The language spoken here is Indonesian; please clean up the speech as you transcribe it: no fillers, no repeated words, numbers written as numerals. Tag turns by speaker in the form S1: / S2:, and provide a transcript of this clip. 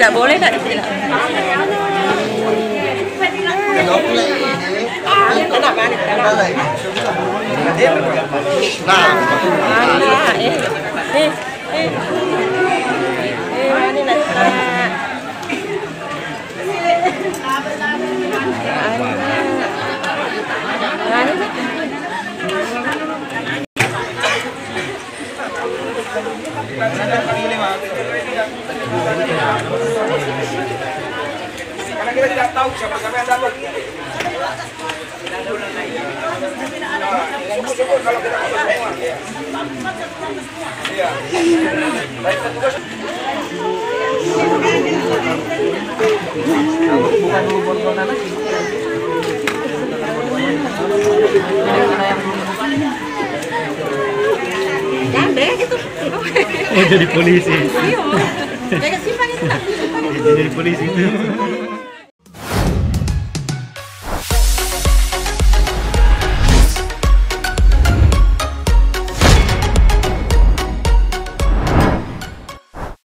S1: Tidak boleh, tidak boleh.
S2: Karena kita tidak tahu siapa-siapa yang dapat. Syukur kalau kita dapat semua. Iya. Baik, petugas. Bukan dulu bontonan lagi.
S1: Gandeng gitu.
S3: Oh, jadi polisi.
S1: Iya. Kayak simpang itu.
S3: Jadi polisi itu.